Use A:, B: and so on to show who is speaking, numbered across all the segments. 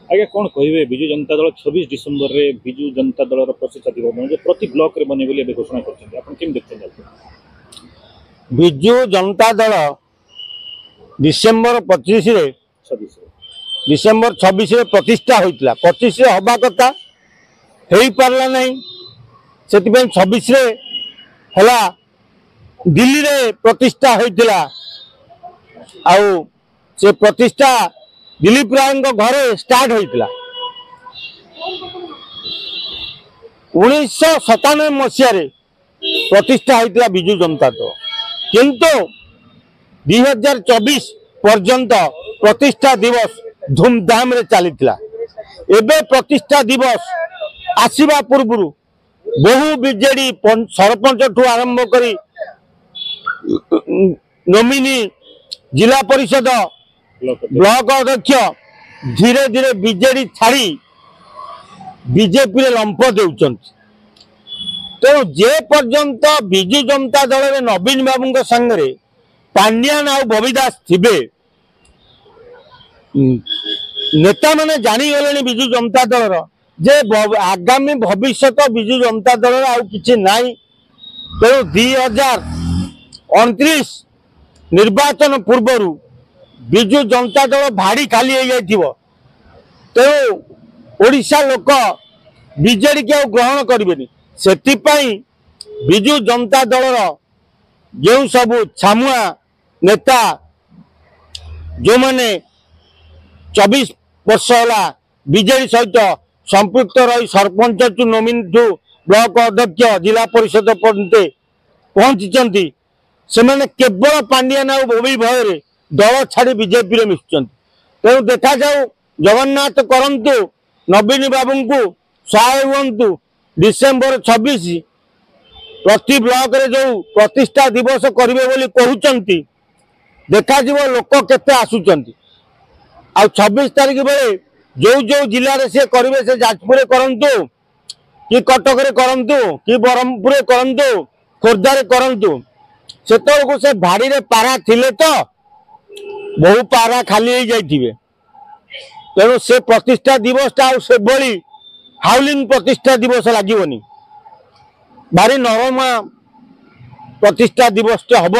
A: आज्ञा कौन कहे विजु जनता दल 26 डिसेम्बर रे विजु जनता दल प्रतिष्ठा दिवस प्रति ब्लॉक रे बने बोली घोषणा कर
B: विजु जनता दल डिसेम्बर 25 रे डिसेम्बर 26 रे प्रतिष्ठा होइतला 25 रे हबा कथा हेई पारला नहीं से 26 रे हला दिल्ली रे प्रतिष्ठा होइतला आउ से प्रतिष्ठा दिलीप राय घरे स्टार्ट होइतला 1997 मसीह रे प्रतिष्ठा होइतला विजु जनता दल किंतु 2024 पर्यंत प्रतिष्ठा दिवस धूमधाम रे चलीथिला। एबे प्रतिष्ठा दिवस आसीबा पूर्व बहु बीजेडी सरपंच ठू आरंभ करी नोमिनी जिला परिषद ब्लॉक अध्यक्ष धीरे धीरे बीजेडी छाड़ी बीजेपी रे लंप देउचंती। तेणु जे पर्यंत विजु जनता दल रे नवीन बाबू संगे पांड्यान आ बबी दास थिबे नेता माने जानी गले विजु जनता दल जे आगामी भविष्य विजु जनता दल आउ किछि नाई। तेणु 2029 निर्वाचन पूर्व विजु जनता दल भाड़ी खाली हो जाइथिबो। तेणु ओडिशा लोक बीजेडी के ग्रहण करेंगे से विजु जनता दल जो सब छामुआ नेता जो माने 24 वर्ष है बीजेडी सहित संपृक्त रही sarpanch to nominee to block अध्यक्ष जिला परिषद पर्यंत पहुंची से केवल पांड्यान बोबी भय दल छाड़ी बीजेपी रे मिशुचंती। तेणु देखा जाऊ जगन्नाथ करंतु नवीन बाबू को सहाय हुंतु डिसेम्बर 26 प्रति ब्लॉक रे जो प्रतिष्ठा दिवस करिवे बोली कहउचंती देखा जीवो लोक केते आसुचंती। आ 26 तारीख बेले जो जो जिले में से करेंगे से जाजपुर करंतु कि कटक रे करंतु कि ब्रह्मपुर रे करंतु खोर्धा रे करंतु से भाड़ी रे पारा थिले तो बहु पारा खाली हो जाइथिबे। तेणु से प्रतिष्ठा दिवस से भली हाउलिंग प्रतिष्ठा दिवस लगे भारी नरमा प्रतिष्ठा दिवस हम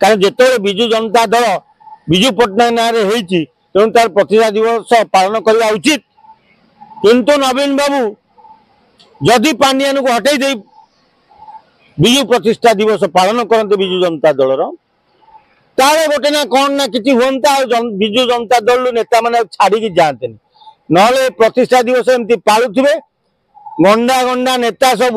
B: कारण जिते विजु जनता दल विजु पट्टनायक ना तेणु तार प्रतिष्ठा दिवस पालन करवा उचित। किंतु नवीन बाबू जदि पांड्यान को हटई दे विजु प्रतिष्ठा दिवस पालन करते विजु जनता दल तारे गोटे ना कौन ना किसी हूँ विजु जनता दल नेता मैंने छाड़ी जाते ना प्रतिष्ठा दिवस एमती पालुवे गंडा गंडा नेता सब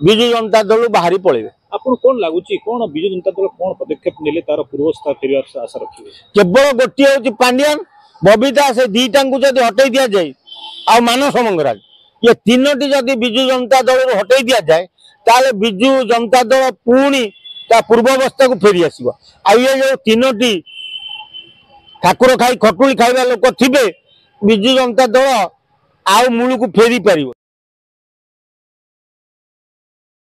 B: विजु जनता दल बाहरी पड़े।
A: आपको कौन लगुच कौन विजु जनता दल कौन पदक्षेप नेले तार पूर्वस्था फेर आशा रखिए
B: केवल गोटे हूँ पांड्यान बबी दास दीटा जब हटई दि जाए आ मानस मंगराज ये तीनोटी जदि विजु जनता दल हटई दि जाए ताले विजु जनता दल पुणी पूर्वावस्था को फेरी आसो। आ ये जो तीनोटी ठाकुर खाई खटुली खाइबा लोक थे विजु जनता दल आउ मूल को फेरी पार।